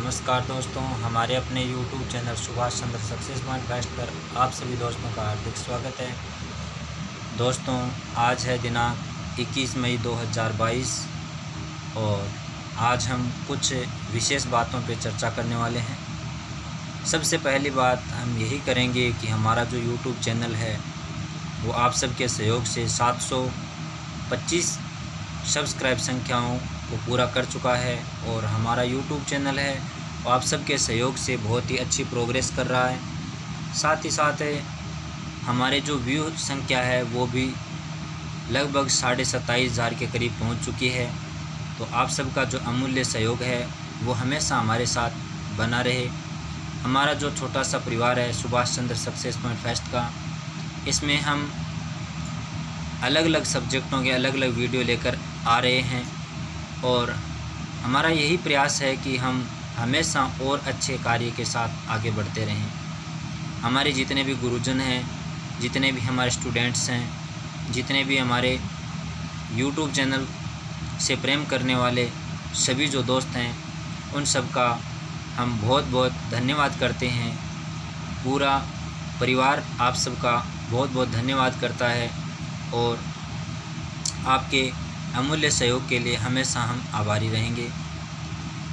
नमस्कार दोस्तों, हमारे अपने YouTube channel Subhash Chandra success point fest पर आप सभी दोस्तों का हार्दिक स्वागत है। दोस्तों, आज है दिनांक 21 मई 2022 और आज हम कुछ विशेष बातों पर चर्चा करने वाले हैं। सबसे पहली बात हम यही करेंगे कि हमारा जो YouTube चैनल है वो आप सबके सहयोग से 725 सब्सक्राइब संख्याओं को पूरा कर चुका है और हमारा YouTube चैनल है वो आप सबके सहयोग से बहुत ही अच्छी प्रोग्रेस कर रहा है। साथ ही साथ हमारे जो व्यू संख्या है वो भी लगभग 27,500 के करीब पहुंच चुकी है। तो आप सबका जो अमूल्य सहयोग है वो हमेशा हमारे साथ बना रहे। हमारा जो छोटा सा परिवार है Subhash Chandra success point fest का, इसमें हम अलग अलग सब्जेक्टों के अलग अलग वीडियो लेकर आ रहे हैं और हमारा यही प्रयास है कि हम हमेशा और अच्छे कार्य के साथ आगे बढ़ते रहें। हमारे जितने भी गुरुजन हैं, जितने भी हमारे स्टूडेंट्स हैं, जितने भी हमारे YouTube चैनल से प्रेम करने वाले सभी जो दोस्त हैं, उन सब का हम बहुत बहुत धन्यवाद करते हैं। पूरा परिवार आप सबका बहुत बहुत धन्यवाद करता है और आपके अमूल्य सहयोग के लिए हमेशा हम आभारी रहेंगे।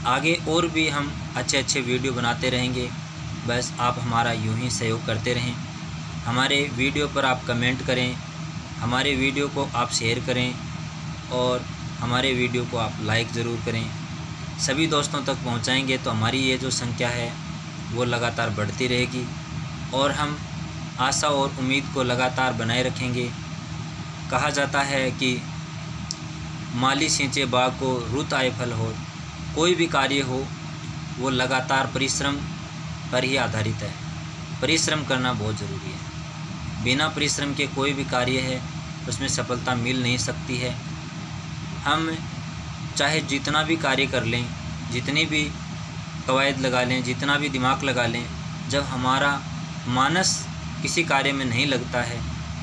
आगे और भी हम अच्छे अच्छे वीडियो बनाते रहेंगे, बस आप हमारा यूं ही सहयोग करते रहें। हमारे वीडियो पर आप कमेंट करें, हमारे वीडियो को आप शेयर करें और हमारे वीडियो को आप लाइक ज़रूर करें। सभी दोस्तों तक पहुंचाएंगे तो हमारी ये जो संख्या है वो लगातार बढ़ती रहेगी और हम आशा और उम्मीद को लगातार बनाए रखेंगे। कहा जाता है कि माली सींचे बाग को रुत आए फल हो। कोई भी कार्य हो वो लगातार परिश्रम पर ही आधारित है। परिश्रम करना बहुत ज़रूरी है। बिना परिश्रम के कोई भी कार्य है उसमें सफलता मिल नहीं सकती है। हम चाहे जितना भी कार्य कर लें, जितनी भी कवायद लगा लें, जितना भी दिमाग लगा लें, जब हमारा मानस किसी कार्य में नहीं लगता है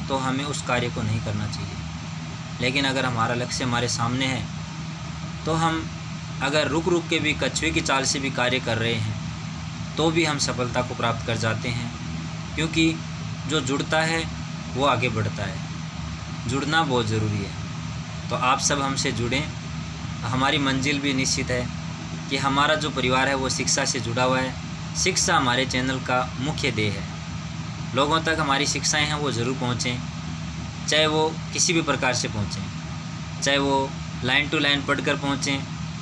तो हमें उस कार्य को नहीं करना चाहिए। लेकिन अगर हमारा लक्ष्य हमारे सामने है तो हम अगर रुक रुक के भी कछुए की चाल से भी कार्य कर रहे हैं तो भी हम सफलता को प्राप्त कर जाते हैं, क्योंकि जो जुड़ता है वो आगे बढ़ता है। जुड़ना बहुत ज़रूरी है। तो आप सब हमसे जुड़ें। हमारी मंजिल भी निश्चित है कि हमारा जो परिवार है वो शिक्षा से जुड़ा हुआ है। शिक्षा हमारे चैनल का मुख्य ध्येय है। लोगों तक हमारी शिक्षाएं हैं वो ज़रूर पहुँचें, चाहे वो किसी भी प्रकार से पहुँचें, चाहे वो लाइन टू लाइन पढ़कर पहुँचें,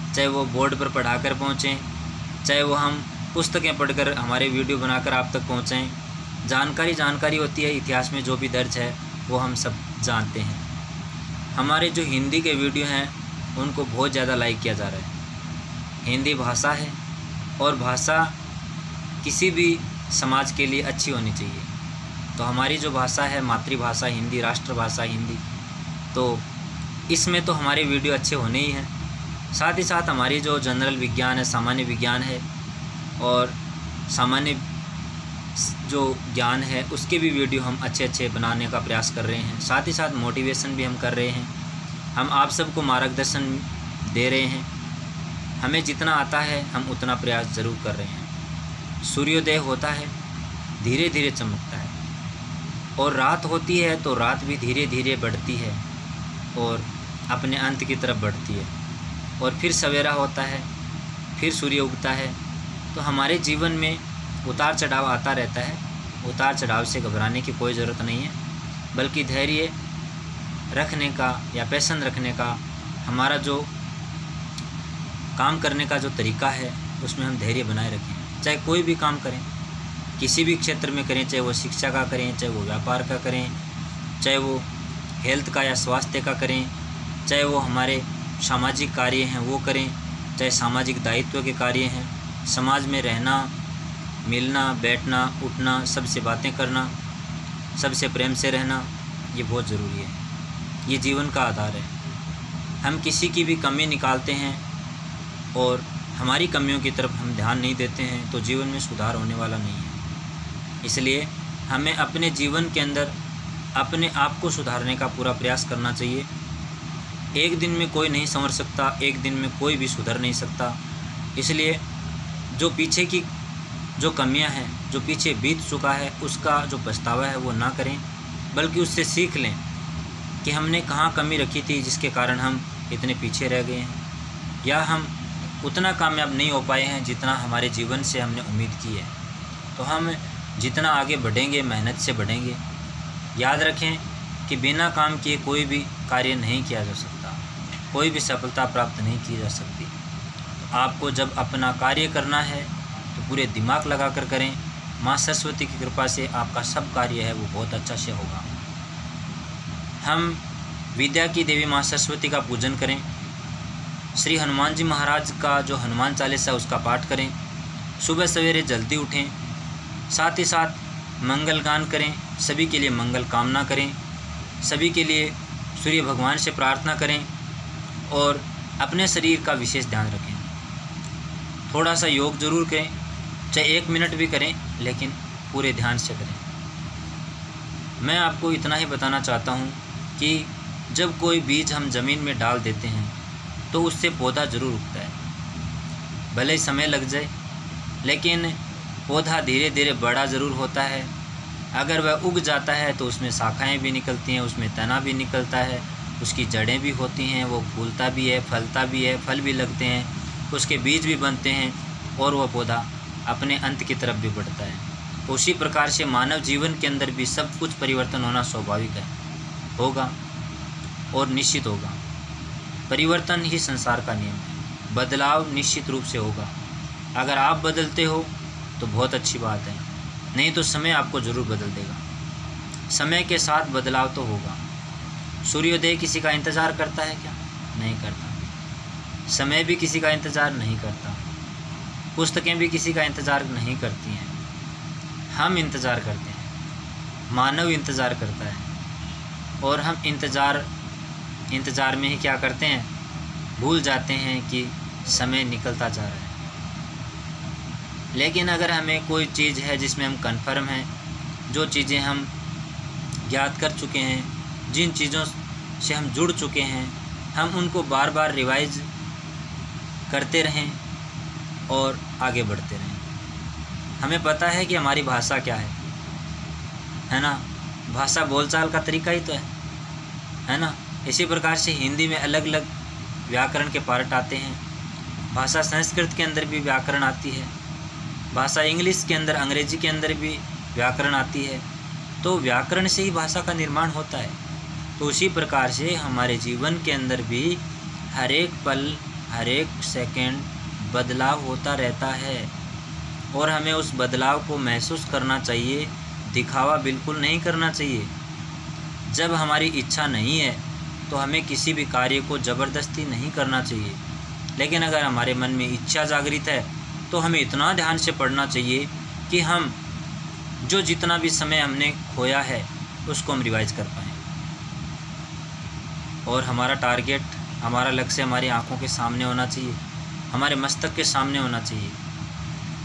चाहे वो बोर्ड पर पढ़ाकर पहुँचें, चाहे वो हम पुस्तकें पढ़कर हमारे वीडियो बनाकर आप तक पहुँचाएं। जानकारी होती है। इतिहास में जो भी दर्ज है वो हम सब जानते हैं। हमारे जो हिंदी के वीडियो हैं उनको बहुत ज़्यादा लाइक किया जा रहा है। हिंदी भाषा है और भाषा किसी भी समाज के लिए अच्छी होनी चाहिए। तो हमारी जो भाषा है मातृभाषा हिंदी, राष्ट्रभाषा हिंदी, तो इसमें तो हमारे वीडियो अच्छे होने ही हैं। साथ ही साथ हमारी जो जनरल विज्ञान है, सामान्य विज्ञान है और सामान्य जो ज्ञान है उसके भी वीडियो हम अच्छे अच्छे बनाने का प्रयास कर रहे हैं। साथ ही साथ मोटिवेशन भी हम कर रहे हैं। हम आप सबको मार्गदर्शन दे रहे हैं। हमें जितना आता है हम उतना प्रयास ज़रूर कर रहे हैं। सूर्योदय होता है, धीरे धीरे चमकता है और रात होती है तो रात भी धीरे धीरे बढ़ती है और अपने अंत की तरफ बढ़ती है और फिर सवेरा होता है, फिर सूर्य उगता है। तो हमारे जीवन में उतार चढ़ाव आता रहता है। उतार चढ़ाव से घबराने की कोई ज़रूरत नहीं है, बल्कि धैर्य रखने का या पैशन रखने का, हमारा जो काम करने का जो तरीका है उसमें हम धैर्य बनाए रखें। चाहे कोई भी काम करें, किसी भी क्षेत्र में करें, चाहे वो शिक्षा का करें, चाहे वो व्यापार का करें, चाहे वो हेल्थ का या स्वास्थ्य का करें, चाहे वो हमारे सामाजिक कार्य हैं वो करें, चाहे सामाजिक दायित्व के कार्य हैं, समाज में रहना, मिलना, बैठना, उठना, सबसे बातें करना, सबसे प्रेम से रहना, ये बहुत ज़रूरी है। ये जीवन का आधार है। हम किसी की भी कमी निकालते हैं और हमारी कमियों की तरफ हम ध्यान नहीं देते हैं तो जीवन में सुधार होने वाला नहीं है। इसलिए हमें अपने जीवन के अंदर अपने आप को सुधारने का पूरा प्रयास करना चाहिए। एक दिन में कोई नहीं संवर सकता, एक दिन में कोई भी सुधर नहीं सकता। इसलिए जो पीछे की जो कमियां हैं, जो पीछे बीत चुका है, उसका जो पछतावा है वो ना करें, बल्कि उससे सीख लें कि हमने कहाँ कमी रखी थी जिसके कारण हम इतने पीछे रह गए हैं, या हम उतना कामयाब नहीं हो पाए हैं जितना हमारे जीवन से हमने उम्मीद की है। तो हम जितना आगे बढ़ेंगे मेहनत से बढ़ेंगे। याद रखें कि बिना काम किए कोई भी कार्य नहीं किया जा सकता, कोई भी सफलता प्राप्त नहीं की जा सकती। तो आपको जब अपना कार्य करना है तो पूरे दिमाग लगा कर करें। माँ सरस्वती की कृपा से आपका सब कार्य है वो बहुत अच्छा से होगा। हम विद्या की देवी माँ सरस्वती का पूजन करें। श्री हनुमान जी महाराज का जो हनुमान चालीसा उसका पाठ करें। सुबह सवेरे जल्दी उठें, साथ ही साथ मंगल गान करें, सभी के लिए मंगल कामना करें, सभी के लिए सूर्य भगवान से प्रार्थना करें और अपने शरीर का विशेष ध्यान रखें। थोड़ा सा योग जरूर करें, चाहे 1 मिनट भी करें, लेकिन पूरे ध्यान से करें। मैं आपको इतना ही बताना चाहता हूँ कि जब कोई बीज हम ज़मीन में डाल देते हैं तो उससे पौधा ज़रूर उगता है। भले ही समय लग जाए, लेकिन पौधा धीरे धीरे बड़ा ज़रूर होता है। अगर वह उग जाता है तो उसमें शाखाएं भी निकलती हैं, उसमें तना भी निकलता है, उसकी जड़ें भी होती हैं, वो फूलता भी है, फलता भी है, फल भी लगते हैं, उसके बीज भी बनते हैं और वह पौधा अपने अंत की तरफ भी बढ़ता है। तो उसी प्रकार से मानव जीवन के अंदर भी सब कुछ परिवर्तन होना स्वाभाविक है, होगा और निश्चित होगा। परिवर्तन ही संसार का नियम है, बदलाव निश्चित रूप से होगा। अगर आप बदलते हो तो बहुत अच्छी बात है, नहीं तो समय आपको ज़रूर बदल देगा। समय के साथ बदलाव तो होगा। सूर्योदय किसी का इंतज़ार करता है क्या? नहीं करता। समय भी किसी का इंतज़ार नहीं करता। पुस्तकें भी किसी का इंतज़ार नहीं करती हैं। हम इंतज़ार करते हैं, मानव इंतज़ार करता है, और हम इंतज़ार में ही क्या करते हैं, भूल जाते हैं कि समय निकलता जा रहा है। लेकिन अगर हमें कोई चीज़ है जिसमें हम कन्फर्म हैं, जो चीज़ें हम याद कर चुके हैं, जिन चीज़ों से हम जुड़ चुके हैं, हम उनको बार बार रिवाइज करते रहें और आगे बढ़ते रहें। हमें पता है कि हमारी भाषा क्या है ना? भाषा बोलचाल का तरीका ही तो है ना? इसी प्रकार से हिंदी में अलग अलग व्याकरण के पार्ट आते हैं। भाषा संस्कृत के अंदर भी व्याकरण आती है, भाषा इंग्लिश के अंदर, अंग्रेजी के अंदर भी व्याकरण आती है। तो व्याकरण से ही भाषा का निर्माण होता है। तो उसी प्रकार से हमारे जीवन के अंदर भी हर एक पल, हर एक सेकंड बदलाव होता रहता है और हमें उस बदलाव को महसूस करना चाहिए, दिखावा बिल्कुल नहीं करना चाहिए। जब हमारी इच्छा नहीं है तो हमें किसी भी कार्य को ज़बरदस्ती नहीं करना चाहिए। लेकिन अगर हमारे मन में इच्छा जागृत है तो हमें इतना ध्यान से पढ़ना चाहिए कि हम जो जितना भी समय हमने खोया है उसको हम रिवाइज कर पाएँ, और हमारा टारगेट, हमारा लक्ष्य हमारी आंखों के सामने होना चाहिए, हमारे मस्तक के सामने होना चाहिए।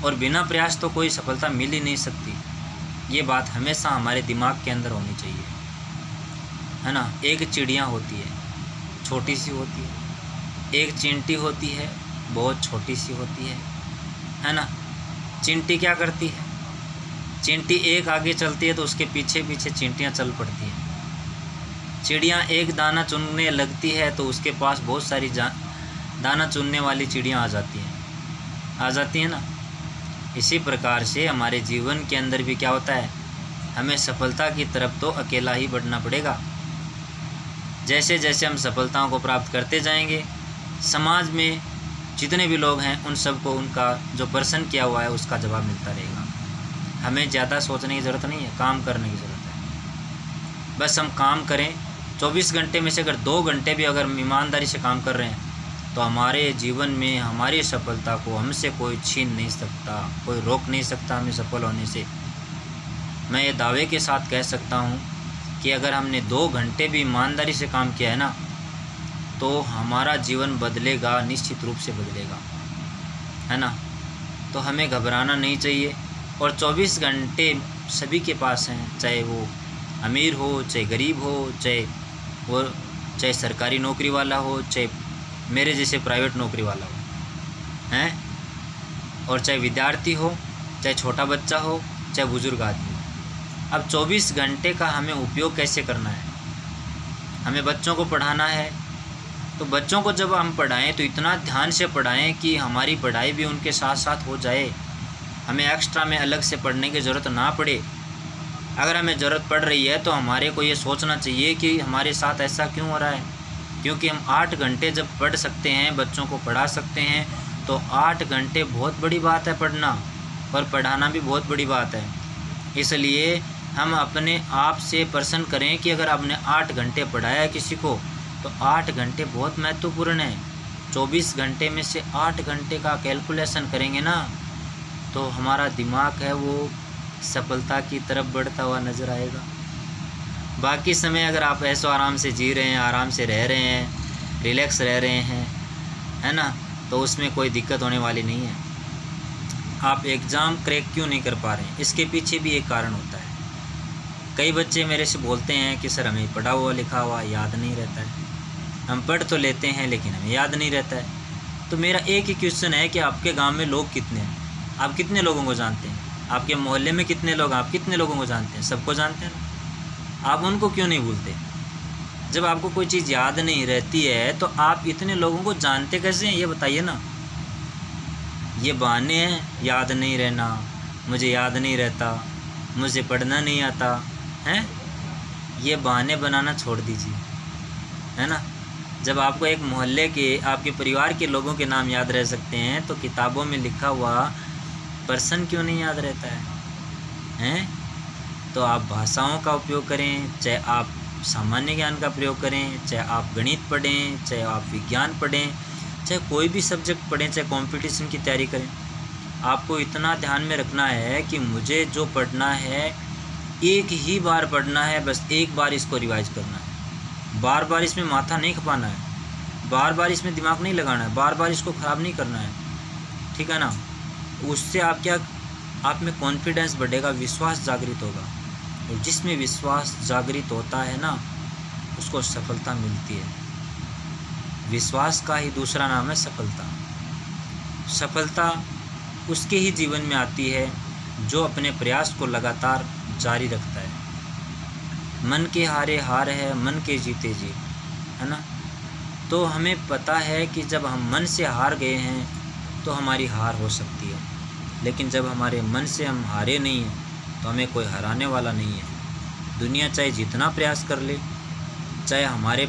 और बिना प्रयास तो कोई सफलता मिल ही नहीं सकती। ये बात हमेशा हमारे दिमाग के अंदर होनी चाहिए, है ना? एक चिड़िया होती है, छोटी सी होती है। एक चींटी होती है, बहुत छोटी सी होती है ना? चींटी क्या करती है? चींटी एक आगे चलती है तो उसके पीछे पीछे चींटियाँ चल पड़ती हैं। चिड़िया एक दाना चुनने लगती है तो उसके पास बहुत सारी दाना चुनने वाली चिड़ियाँ आ जाती हैं ना? इसी प्रकार से हमारे जीवन के अंदर भी क्या होता है, हमें सफलता की तरफ तो अकेला ही बढ़ना पड़ेगा। जैसे जैसे हम सफलताओं को प्राप्त करते जाएंगे, समाज में जितने भी लोग हैं उन सबको उनका जो प्रश्न किया हुआ है उसका जवाब मिलता रहेगा। हमें ज़्यादा सोचने की ज़रूरत नहीं है, काम करने की ज़रूरत है। बस हम काम करें। 24 घंटे में से अगर 2 घंटे भी अगर हम ईमानदारी से काम कर रहे हैं तो हमारे जीवन में हमारी सफलता को हमसे कोई छीन नहीं सकता, कोई रोक नहीं सकता हमें सफल होने से। मैं ये दावे के साथ कह सकता हूँ कि अगर हमने 2 घंटे भी ईमानदारी से काम किया है ना, तो हमारा जीवन बदलेगा, निश्चित रूप से बदलेगा, है ना? तो हमें घबराना नहीं चाहिए। और 24 घंटे सभी के पास हैं, चाहे वो अमीर हो, चाहे गरीब हो, चाहे सरकारी नौकरी वाला हो, चाहे मेरे जैसे प्राइवेट नौकरी वाला हो, हैं? और चाहे विद्यार्थी हो, चाहे छोटा बच्चा हो, चाहे बुजुर्ग आदमी हो। अब 24 घंटे का हमें उपयोग कैसे करना है? हमें बच्चों को पढ़ाना है, तो बच्चों को जब हम पढ़ाएं तो इतना ध्यान से पढ़ाएं कि हमारी पढ़ाई भी उनके साथ साथ हो जाए, हमें एक्स्ट्रा में अलग से पढ़ने की ज़रूरत ना पड़े। अगर हमें ज़रूरत पड़ रही है तो हमारे को ये सोचना चाहिए कि हमारे साथ ऐसा क्यों हो रहा है, क्योंकि हम 8 घंटे जब पढ़ सकते हैं, बच्चों को पढ़ा सकते हैं, तो 8 घंटे बहुत बड़ी बात है पढ़ना, और पढ़ाना भी बहुत बड़ी बात है। इसलिए हम अपने आप से प्रश्न करें कि अगर आपने 8 घंटे पढ़ाया है किसी को, तो 8 घंटे बहुत महत्वपूर्ण है। 24 घंटे में से 8 घंटे का कैलकुलेशन करेंगे ना, तो हमारा दिमाग है वो सफलता की तरफ बढ़ता हुआ नज़र आएगा। बाकी समय अगर आप ऐसो आराम से जी रहे हैं, आराम से रह रहे हैं, रिलैक्स रह रहे हैं, है ना, तो उसमें कोई दिक्कत होने वाली नहीं है। आप एग्ज़ाम क्रैक क्यों नहीं कर पा रहे हैं, इसके पीछे भी एक कारण होता है। कई बच्चे मेरे से बोलते हैं कि सर हमें पढ़ा हुआ लिखा हुआ याद नहीं रहता है, हम पढ़ तो लेते हैं लेकिन हमें याद नहीं रहता है। तो मेरा एक ही क्वेश्चन है कि आपके गांव में लोग कितने हैं, आप कितने लोगों को जानते हैं? आपके मोहल्ले में कितने लोग, आप कितने लोगों को जानते हैं? सबको जानते हैं ना, आप उनको क्यों नहीं भूलते? जब आपको कोई चीज़ याद नहीं रहती है तो आप इतने लोगों को जानते कैसे हैं, ये बताइए ना। ये बहाने हैं, याद नहीं रहना, मुझे याद नहीं रहता, मुझे पढ़ना नहीं आता हैं, ये बहाने बनाना छोड़ दीजिए, है ना। जब आपको एक मोहल्ले के, आपके परिवार के लोगों के नाम याद रह सकते हैं, तो किताबों में लिखा हुआ पर्सन क्यों नहीं याद रहता है? तो आप भाषाओं का उपयोग करें, चाहे आप सामान्य ज्ञान का प्रयोग करें, चाहे आप गणित पढ़ें, चाहे आप विज्ञान पढ़ें, चाहे कोई भी सब्जेक्ट पढ़ें, चाहे कंपटीशन की तैयारी करें। आपको इतना ध्यान में रखना है कि मुझे जो पढ़ना है एक ही बार पढ़ना है, बस एक बार इसको रिवाइज करना है, बार बार इसमें माथा नहीं खपाना है, बार बार इसमें दिमाग नहीं लगाना है, बार बार इसको ख़राब नहीं करना है, ठीक है ना। उससे आप क्या, आप में कॉन्फिडेंस बढ़ेगा, विश्वास जागृत होगा, और जिसमें विश्वास जागृत होता है ना, उसको सफलता मिलती है। विश्वास का ही दूसरा नाम है सफलता। सफलता उसके ही जीवन में आती है जो अपने प्रयास को लगातार जारी रखता है। मन के हारे हार है, मन के जीते जीत, है ना। तो हमें पता है कि जब हम मन से हार गए हैं तो हमारी हार हो सकती है, लेकिन जब हमारे मन से हम हारे नहीं हैं तो हमें कोई हराने वाला नहीं है। दुनिया चाहे जितना प्रयास कर ले, चाहे हमारे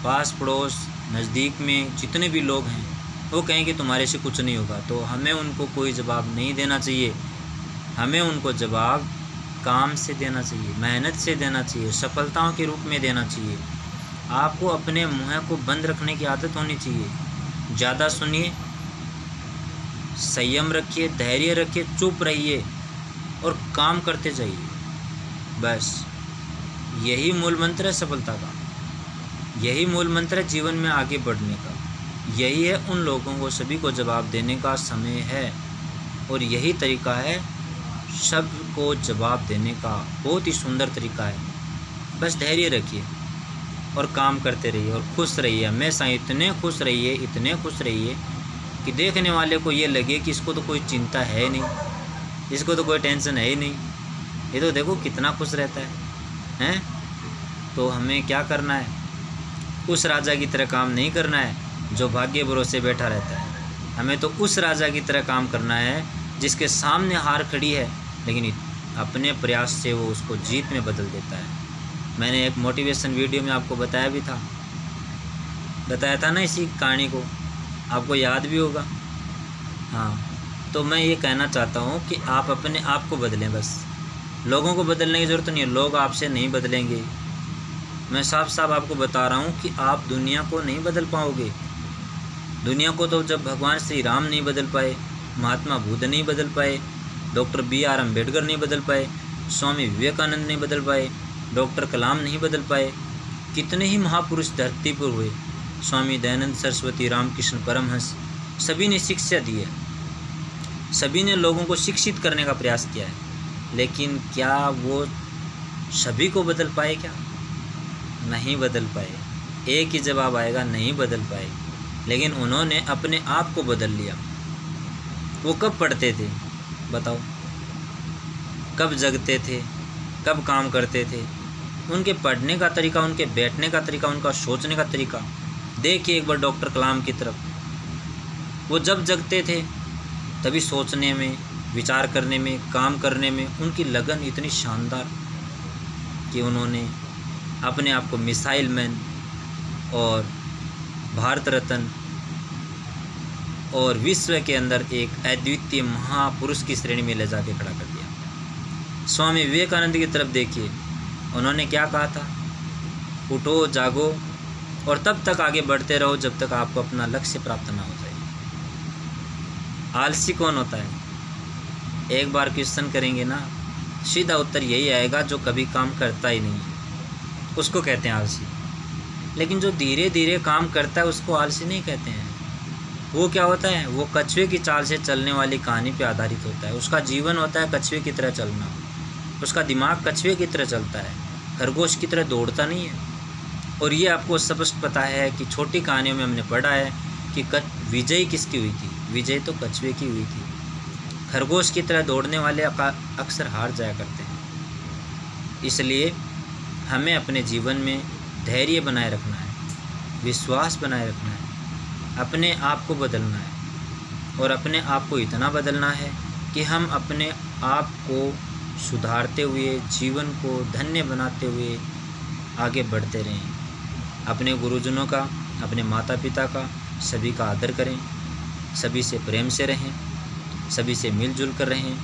पास पड़ोस नज़दीक में जितने भी लोग हैं वो कहें कि तुम्हारे से कुछ नहीं होगा, तो हमें उनको कोई जवाब नहीं देना चाहिए। हमें उनको जवाब काम से देना चाहिए, मेहनत से देना चाहिए, सफलताओं के रूप में देना चाहिए। आपको अपने मुँह को बंद रखने की आदत होनी चाहिए। ज़्यादा सुनिए, संयम रखिए, धैर्य रखिए, चुप रहिए और काम करते जाइए। बस यही मूल मंत्र है सफलता का, यही मूल मंत्र है जीवन में आगे बढ़ने का। यही है उन लोगों को सभी को जवाब देने का समय है, और यही तरीका है सबको जवाब देने का, बहुत ही सुंदर तरीका है। बस धैर्य रखिए और काम करते रहिए और खुश रहिए, हमेशा इतने खुश रहिए, इतने खुश रहिए कि देखने वाले को ये लगे कि इसको तो कोई चिंता है नहीं, इसको तो कोई टेंशन है ही नहीं, ये तो देखो कितना खुश रहता है। तो हमें क्या करना है, उस राजा की तरह काम नहीं करना है जो भाग्य भरोसे बैठा रहता है। हमें तो उस राजा की तरह काम करना है जिसके सामने हार खड़ी है, लेकिन अपने प्रयास से वो उसको जीत में बदल देता है। मैंने एक मोटिवेशन वीडियो में आपको बताया था ना इसी कहानी को, आपको याद भी होगा। हाँ, तो मैं ये कहना चाहता हूँ कि आप अपने आप को बदलें, बस लोगों को बदलने की ज़रूरत नहीं है, लोग आपसे नहीं बदलेंगे। मैं साफ साफ आपको बता रहा हूँ कि आप दुनिया को नहीं बदल पाओगे। दुनिया को तो जब भगवान श्री राम नहीं बदल पाए, महात्मा बुद्ध नहीं बदल पाए, डॉक्टर BR अम्बेडकर नहीं बदल पाए, स्वामी विवेकानंद नहीं बदल पाए, डॉक्टर कलाम नहीं बदल पाए, कितने ही महापुरुष धरती पर हुए, स्वामी दयानंद सरस्वती, रामकृष्ण परमहंस, सभी ने शिक्षा दी है, सभी ने लोगों को शिक्षित करने का प्रयास किया है, लेकिन क्या वो सभी को बदल पाए? क्या नहीं बदल पाए। एक ही जवाब आएगा, नहीं बदल पाए। लेकिन उन्होंने अपने आप को बदल लिया, वो कब पढ़ते थे बताओ? कब जगते थे, कब काम करते थे? उनके पढ़ने का तरीका, उनके बैठने का तरीका, उनका सोचने का तरीका देखिए एक बार डॉक्टर कलाम की तरफ। वो जब जगते थे तभी सोचने में, विचार करने में, काम करने में उनकी लगन इतनी शानदार कि उन्होंने अपने आप को मिसाइल मैन और भारत रत्न और विश्व के अंदर एक अद्वितीय महापुरुष की श्रेणी में ले जाके खड़ा कर दिया। स्वामी विवेकानंद की तरफ देखिए, उन्होंने क्या कहा था? उठो, जागो और तब तक आगे बढ़ते रहो जब तक आपको अपना लक्ष्य प्राप्त ना हो जाए। आलसी कौन होता है? एक बार क्वेश्चन करेंगे ना, सीधा उत्तर यही आएगा, जो कभी काम करता ही नहीं है उसको कहते हैं आलसी। लेकिन जो धीरे धीरे काम करता है उसको आलसी नहीं कहते हैं। वो क्या होता है? वो कछुए की चाल से चलने वाली कहानी पे आधारित होता है। उसका जीवन होता है कछुए की तरह चलना, उसका दिमाग कछुए की तरह चलता है, खरगोश की तरह दौड़ता नहीं है। और ये आपको स्पष्ट पता है कि छोटी कहानियों में हमने पढ़ा है कि विजय किसकी हुई थी? विजय तो कछुए की हुई थी। खरगोश की तरह दौड़ने वाले अक्सर हार जाया करते हैं। इसलिए हमें अपने जीवन में धैर्य बनाए रखना है, विश्वास बनाए रखना है, अपने आप को बदलना है और अपने आप को इतना बदलना है कि हम अपने आप को सुधारते हुए, जीवन को धन्य बनाते हुए आगे बढ़ते रहें। अपने गुरुजनों का, अपने माता पिता का, सभी का आदर करें, सभी से प्रेम से रहें, सभी से मिलजुल कर रहें।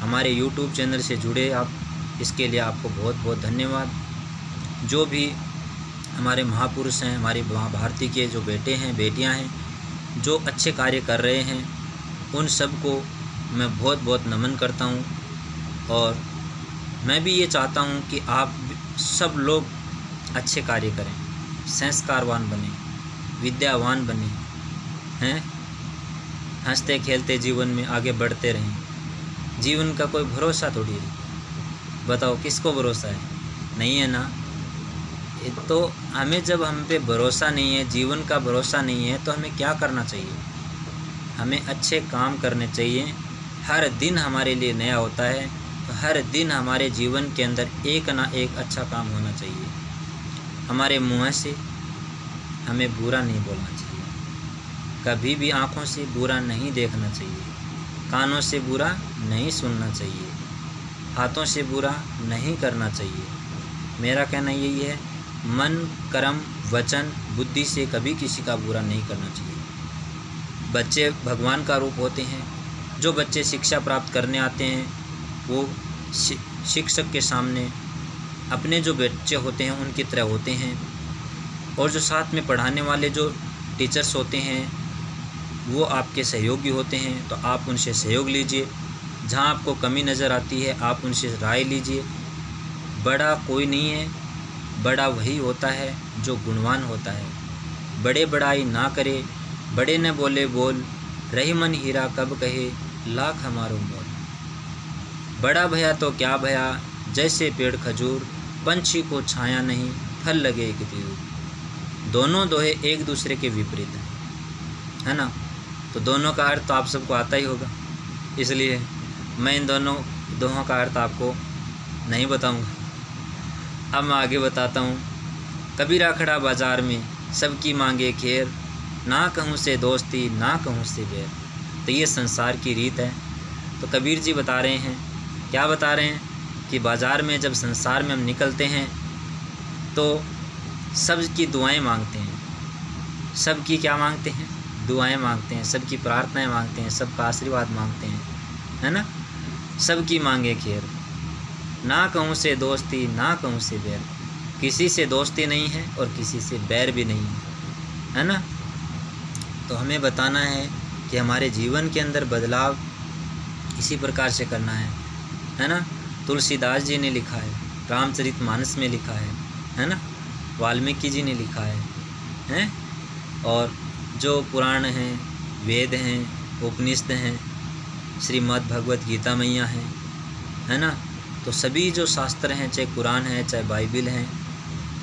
हमारे YouTube चैनल से जुड़े आप, इसके लिए आपको बहुत बहुत धन्यवाद। जो भी हमारे महापुरुष हैं, हमारी माँ भारती के जो बेटे हैं, बेटियां हैं, जो अच्छे कार्य कर रहे हैं, उन सब को मैं बहुत बहुत नमन करता हूं। और मैं भी ये चाहता हूं कि आप सब लोग अच्छे कार्य करें, संस्कारवान बने, विद्यावान बने, हैं, हंसते खेलते जीवन में आगे बढ़ते रहें। जीवन का कोई भरोसा थोड़ी है, बताओ किसको भरोसा है? नहीं है ना। तो हमें, जब हम पे भरोसा नहीं है, जीवन का भरोसा नहीं है, तो हमें क्या करना चाहिए? हमें अच्छे काम करने चाहिए। हर दिन हमारे लिए नया होता है, तो हर दिन हमारे जीवन के अंदर एक ना एक अच्छा काम होना चाहिए। हमारे मुँह से हमें बुरा नहीं बोलना चाहिए, कभी भी आँखों से बुरा नहीं देखना चाहिए, कानों से बुरा नहीं सुनना चाहिए, हाथों से बुरा नहीं करना चाहिए। मेरा कहना यही है, मन, कर्म, वचन, बुद्धि से कभी किसी का बुरा नहीं करना चाहिए। बच्चे भगवान का रूप होते हैं। जो बच्चे शिक्षा प्राप्त करने आते हैं वो शिक्षक के सामने अपने जो बच्चे होते हैं उनकी तरह होते हैं। और जो साथ में पढ़ाने वाले जो टीचर्स होते हैं वो आपके सहयोगी होते हैं, तो आप उनसे सहयोग लीजिए। जहाँ आपको कमी नज़र आती है आप उनसे राय लीजिए। बड़ा कोई नहीं है, बड़ा वही होता है जो गुणवान होता है। बड़े बड़ाई ना करे, बड़े न बोले बोल, रही मन हीरा कब कहे, लाख हमारो मोल। बड़ा भया तो क्या भया, जैसे पेड़ खजूर, पंछी को छाया नहीं, फल लगे एक दूर। दोनों दोहे एक दूसरे के विपरीत हैं, है ना। तो दोनों का अर्थ तो आप सबको आता ही होगा, इसलिए मैं इन दोनों का अर्थ आपको नहीं बताऊंगा। अब मैं आगे बताता हूँ। कबीरा खड़ा बाज़ार में, सबकी मांगे खैर, ना कहूँ से दोस्ती, ना कहूँ से बैर। तो ये संसार की रीत है। तो कबीर जी बता रहे हैं, क्या बता रहे हैं कि बाज़ार में जब संसार में हम निकलते हैं तो सबकी दुआएं मांगते हैं। सबकी क्या मांगते हैं? दुआएं मांगते हैं, सबकी प्रार्थनाएं मांगते हैं, सबका आशीर्वाद मांगते हैं, है ना। सबकी मांगे खैर, ना कहूँ से दोस्ती, ना कहूँ से बैर। किसी से दोस्ती नहीं है और किसी से बैर भी नहीं है ना। तो हमें बताना है कि हमारे जीवन के अंदर बदलाव इसी प्रकार से करना है ना। तुलसीदास जी ने लिखा है, रामचरितमानस में लिखा है ना। वाल्मीकि जी ने लिखा है। और जो पुराण हैं, वेद हैं, उपनिषद हैं, श्रीमद् भगवत गीता मैया है ना। तो सभी जो शास्त्र हैं, चाहे कुरान है, चाहे बाइबिल हैं,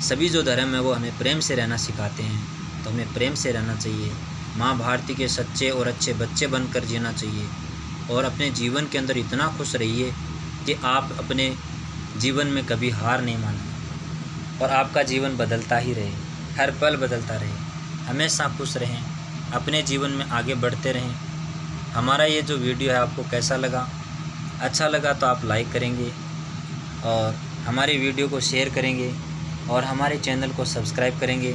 सभी जो धर्म है वो हमें प्रेम से रहना सिखाते हैं। तो हमें प्रेम से रहना चाहिए, माँ भारती के सच्चे और अच्छे बच्चे बनकर जीना चाहिए। और अपने जीवन के अंदर इतना खुश रहिए कि आप अपने जीवन में कभी हार नहीं मानें और आपका जीवन बदलता ही रहे, हर पल बदलता रहे। हमेशा खुश रहें, अपने जीवन में आगे बढ़ते रहें। हमारा ये जो वीडियो है आपको कैसा लगा? अच्छा लगा तो आप लाइक करेंगे और हमारी वीडियो को शेयर करेंगे और हमारे चैनल को सब्सक्राइब करेंगे।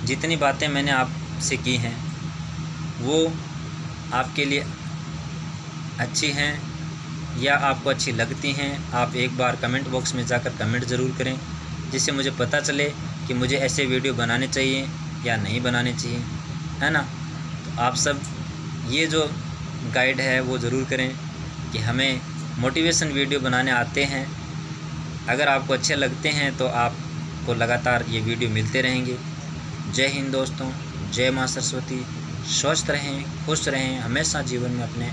जितनी बातें मैंने आपसे की हैं वो आपके लिए अच्छी हैं या आपको अच्छी लगती हैं, आप एक बार कमेंट बॉक्स में जाकर कमेंट ज़रूर करें, जिससे मुझे पता चले कि मुझे ऐसे वीडियो बनाने चाहिए या नहीं बनाने चाहिए, है ना। तो आप सब ये जो गाइड है वो ज़रूर करें कि हमें मोटिवेशन वीडियो बनाने आते हैं। अगर आपको अच्छे लगते हैं तो आपको लगातार ये वीडियो मिलते रहेंगे। जय हिंद दोस्तों, जय माँ सरस्वती। स्वस्थ रहें, खुश रहें, हमेशा जीवन में अपने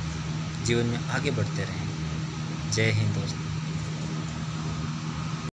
जीवन में आगे बढ़ते रहें। जय हिंद दोस्तों।